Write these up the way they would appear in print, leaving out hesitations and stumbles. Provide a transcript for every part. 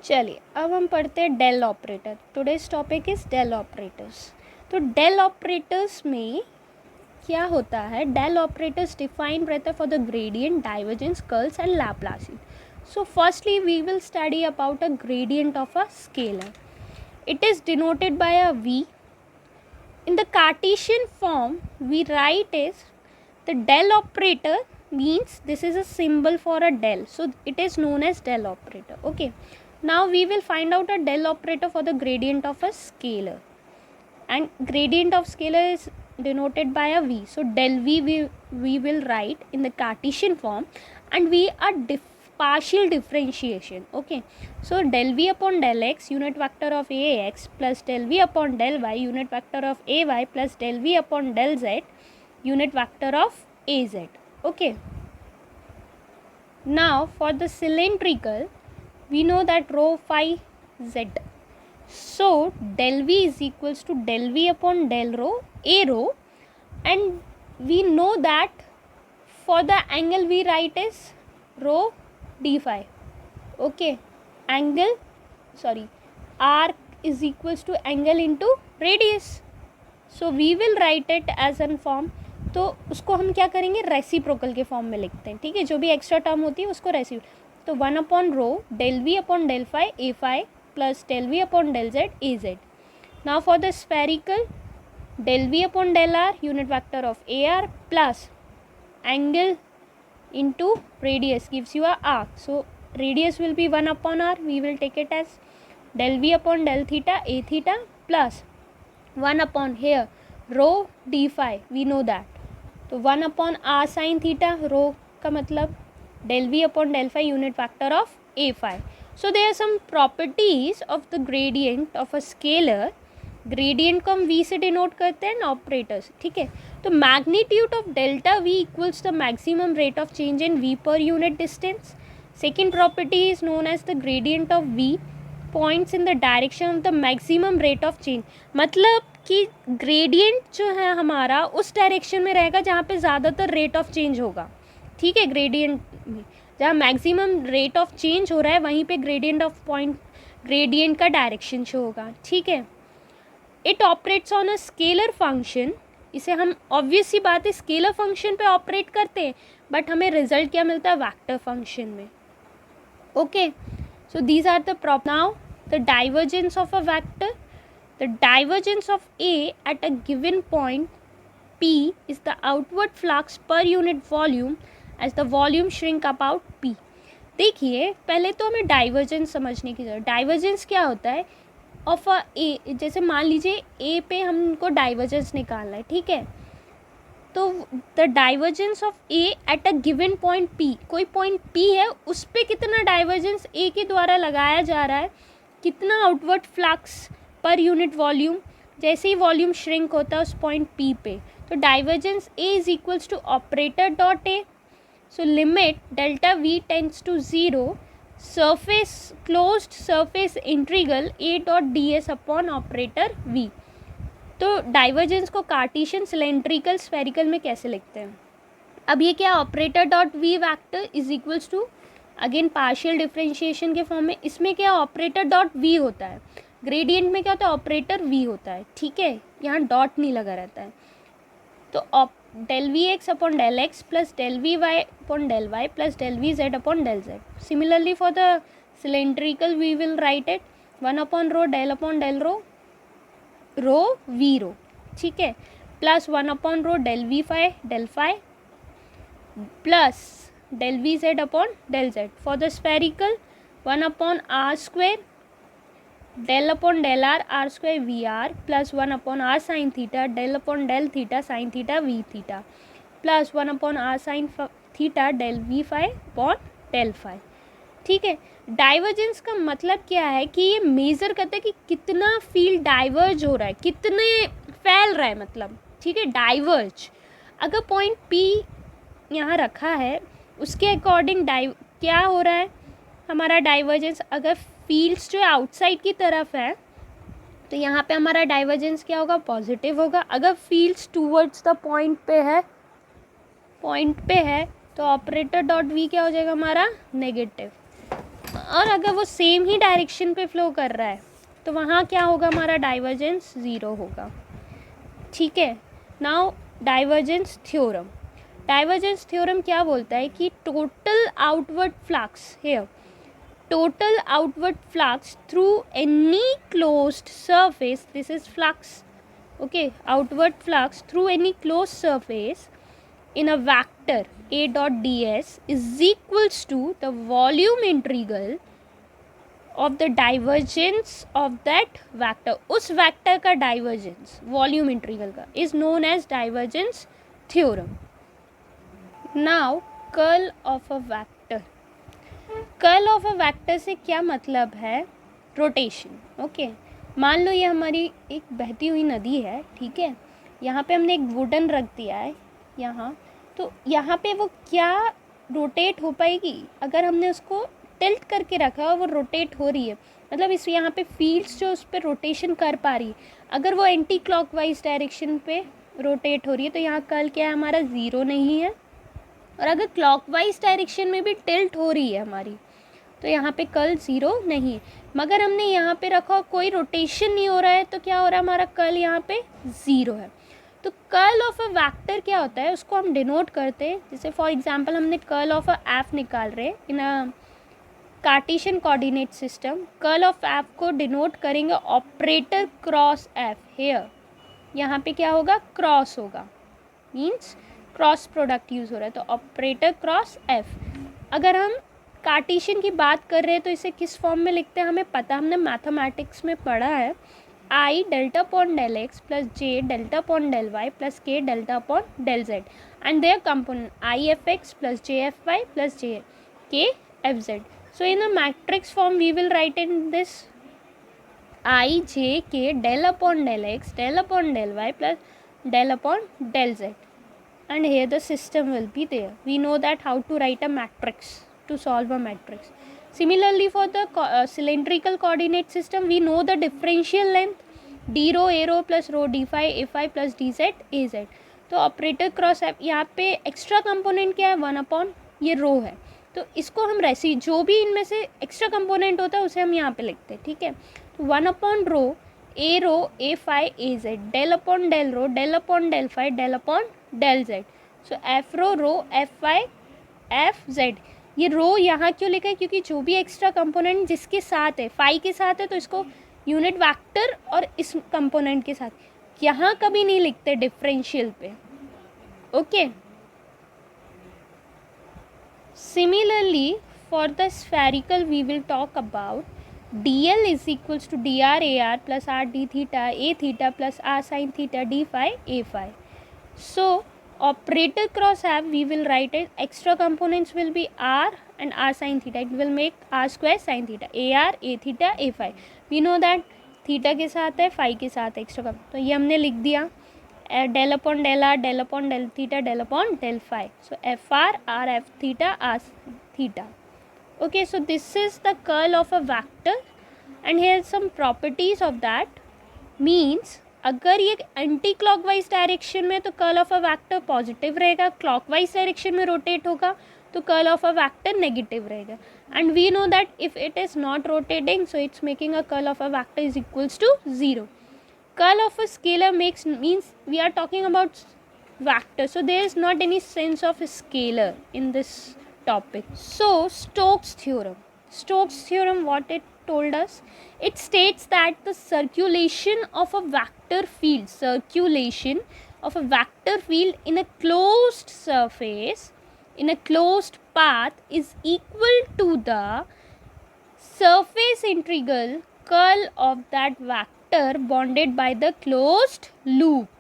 चलिए अब हम पढ़ते हैं del operator. Today's topic is del operators. तो डेल ऑपरेटर्स में क्या होता है, डेल ऑपरेटर्स डिफाइन रहता है for the gradient, divergence, curls and Laplacian. So firstly we will study about a gradient of a scalar. It is denoted by a v. In the Cartesian form we write is the del operator means this is a symbol for a del, so it is known as del operator. Okay, now we will find out a del operator for the gradient of a scalar, and gradient of scalar is denoted by a v. So del v we will write in the Cartesian form, and we are partial differentiation. Okay, so del v upon del x unit vector of ax plus del v upon del y unit vector of ay plus del v upon del z unit vector of az. Okay, now for the cylindrical we know that rho phi z, so del v is equals to del v upon del rho a rho, and we know that for the angle we write is rho d phi. Okay, angle arc is equals to angle into radius, so we will write it as an form. तो उसको हम क्या करेंगे, reciprocal के form में लिखते हैं. ठीक है, जो भी एक्स्ट्रा टर्म होती है उसको तो 1 upon rho del v upon del phi a phi plus del v upon del z a z. Now for the spherical del v upon del r unit vector of ar plus angle into radius gives you a arc, so radius will be 1 upon r, we will take it as del v upon del theta a theta plus 1 upon here rho d phi, we know that, तो 1 upon r sin theta, rho का मतलब del v upon del phi unit vector of a phi. So there are some properties of the gradient of a scalar. Gradient को हम v से denote करते हैं operators. ठीक है, तो magnitude of delta v equals the maximum rate of change in v पर unit distance. Second property is known as the gradient of v points in the direction of the maximum rate of change. मतलब कि gradient जो है हमारा उस direction में रहेगा जहाँ पे ज़्यादातर रेट ऑफ चेंज होगा. ठीक है, ग्रेडियंट में जहाँ मैक्सिमम रेट ऑफ चेंज हो रहा है वहीं पे ग्रेडियंट ऑफ पॉइंट, ग्रेडियंट का डायरेक्शन शो होगा. ठीक है, it operates on a scalar function. इसे हम ऑब्वियस सी बात है स्केलर फंक्शन पे ऑपरेट करते हैं, बट हमें रिजल्ट क्या मिलता है, वेक्टर फंक्शन में. Okay, so these are the prop. Now the divergence of a vector, the divergence of a at a given point p is the outward flux per unit volume as the volume shrink about p. देखिए पहले तो हमें divergence समझने की जरूरत. Divergence क्या होता है ऑफ अ ए, जैसे मान लीजिए ए पे हमको डाइवर्जेंस निकालना है. ठीक है, तो the divergence of a at a given point P, कोई पॉइंट पी है उस पर कितना डाइवर्जेंस ए के द्वारा लगाया जा रहा है, कितना outward flux per unit volume, जैसे ही वॉल्यूम श्रिंक होता है उस पॉइंट पी पे, तो divergence a is equals to operator dot a. So limit delta v tends to 0 surface closed surface integral a dot ds upon operator v. तो divergence को Cartesian, cylindrical, spherical में कैसे लिखते हैं. अब ये क्या, operator dot v vector is equals to again partial differentiation के फॉर्म में. इसमें क्या ऑपरेटर डॉट वी होता है, ग्रेडियंट में क्या होता है ऑपरेटर वी होता है. ठीक है, यहाँ डॉट नहीं लगा रहता है. तो del v x upon del x plus del v y upon del y plus del v z upon del z. Similarly for the cylindrical we will write it 1 upon rho del upon del rho rho v rho. ठीक है, plus 1 upon rho del v phi plus del v z upon del z. For the spherical 1 upon r square del upon del r square vr plus 1 upon r sin theta del upon del theta sin theta v theta plus 1 upon r sin theta del v phi upon del phi. ठीक है, divergence का मतलब क्या है कि ये measure करता है कि कितना फील्ड डाइवर्ज हो रहा है, कितने फैल रहा है मतलब. ठीक है, डाइवर्ज अगर पॉइंट P यहाँ रखा है उसके अकॉर्डिंग क्या हो रहा है हमारा डाइवर्जेंस. अगर फील्ड्स जो आउटसाइड की तरफ है तो यहाँ पे हमारा डाइवर्जेंस क्या होगा, पॉजिटिव होगा. अगर फील्ड्स टूवर्ड्स द पॉइंट पे है तो ऑपरेटर डॉट वी क्या हो जाएगा हमारा, नेगेटिव. और अगर वो सेम ही डायरेक्शन पे फ्लो कर रहा है तो वहाँ क्या होगा, हमारा डाइवर्जेंस 0 होगा। ठीक है, now divergence theorem. Divergence theorem क्या बोलता है कि total outward flux here, total outward flux through any closed surface, this is flux, okay, outward flux through any closed surface in a vector A dot ds is equals to the volume integral of the divergence of that vector, उस vector का divergence volume integral का is known as divergence theorem. Now curl of a vector, curl of a vector से क्या मतलब है, rotation. Okay, मान लो ये हमारी एक बहती हुई नदी है, ठीक है, यहाँ पे हमने एक वुडन रख दिया है यहाँ, तो यहाँ पे वो क्या रोटेट हो पाएगी, अगर हमने उसको टिल्ट करके रखा और वो रोटेट हो रही है, मतलब इस यहाँ पे फील्ड्स जो उस पर रोटेशन कर पा रही है, अगर वो एंटी क्लॉकवाइज डायरेक्शन पे रोटेट हो रही है तो यहाँ कर्ल क्या है हमारा, 0 नहीं है। और अगर क्लॉकवाइज डायरेक्शन में भी टिल्ट हो रही है हमारी तो यहाँ पे कर्ल 0 नहीं है। मगर हमने यहाँ पे रखा कोई रोटेशन नहीं हो रहा है तो क्या हो रहा है, हमारा कर्ल यहाँ पे 0 है। तो कर्ल ऑफ अ वेक्टर क्या होता है, उसको हम डिनोट करते हैं, जैसे फॉर एग्जांपल हमने कर्ल ऑफ अ एफ निकाल रहे हैं in a Cartesian coordinate system, curl of F को डिनोट करेंगे ऑपरेटर क्रॉस एफ। हेयर यहाँ पे क्या होगा, क्रॉस होगा, मीन्स क्रॉस प्रोडक्ट यूज़ हो रहा है, तो ऑपरेटर क्रॉस एफ। अगर हम कार्टेशियन की बात कर रहे हैं तो इसे किस फॉर्म में लिखते हैं, हमें पता, हमने मैथमेटिक्स में पढ़ा है, I delta upon del X plus J delta upon del Y plus K delta upon del Z and their component I F X plus J F Y plus J K F Z. So in a matrix form we will write in this I J K del upon del X del upon del Y plus del upon del Z, and here the system will be there. We know that how to write a matrix to solve a matrix. Similarly for the cylindrical coordinate system, we know the differential length d rho a rho plus rho d phi a phi plus d z a z। तो operator cross यहाँ पे extra component क्या है, 1 ये रो है, तो इसको हम रेसी जो भी इनमें से एक्स्ट्रा कंपोनेंट होता है उसे हम यहाँ पे लिखते हैं। ठीक है, तो 1 rho a phi a z del upon del rho del upon del phi del upon del z. So f rho f y f z, ये रो यहाँ क्यों लिखा है, क्योंकि जो भी एक्स्ट्रा कंपोनेंट जिसके साथ है, फाई के साथ है, तो इसको यूनिट वेक्टर और इस कंपोनेंट के साथ यहाँ कभी नहीं लिखते डिफरेंशियल पे। Okay, similarly for the spherical we will talk about dl is equals to dr ar plus r d theta a theta plus r sin theta d phi a phi. So operator cross f we will write it, extra components will be r and r sin theta, it will make r square sin theta ar a theta a phi। we know that theta के साथ है, phi के साथ extra component, तो ये हमने लिख दिया del upon del r del upon del theta del upon del phi. So f r f theta r theta. Okay, so this is the curl of a vector and here some properties of that, means अगर ये anti clockwise direction में तो curl of a vector positive रहेगा, clockwise direction में rotate होगा तो curl of a vector negative रहेगा। And we know that if it is not rotating so it's making a curl of a vector is equals to 0। Curl of a scalar makes means we are talking about vector, so there is not any sense of scalar in this topic. So Stokes theorem what it told us, it states that the circulation of a vector field in a closed surface in a closed path is equal to the surface integral curl of that vector bounded by the closed loop।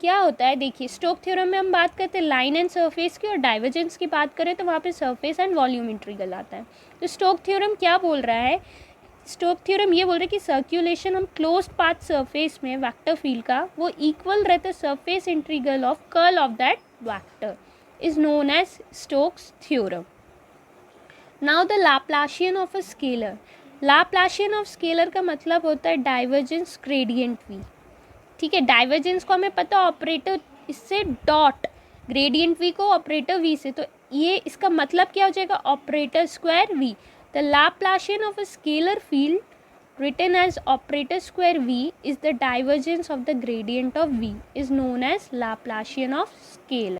क्या होता है, देखिए stock theorem में हम बात करते हैं line and surface की, और डाइवर्जेंस की बात करें तो वहाँ पे सरफेस एंड वॉल्यूम इंटीग्रल आता है। तो स्टोक थ्योरम क्या बोल रहा है, स्टोक थ्योरम ये बोल रहा है कि सर्कुलेशन हम क्लोज्ड पाथ सरफेस में वेक्टर फील्ड का वो इक्वल रहता है surface integral of curl of that vector is known as Stokes theorem. Now the Laplacian of a scalar, Laplacian of scalar का मतलब होता है डाइवर्जेंस ग्रेडियंट वी। ठीक है, डाइवर्जेंस को हमें पता ऑपरेटर इससे डॉट ग्रेडियंट वी को ऑपरेटर वी से, तो ये इसका मतलब क्या हो जाएगा operator square v. The Laplacian of a scalar field written as operator square V is the divergence of the gradient of V is known as Laplacian of scalar.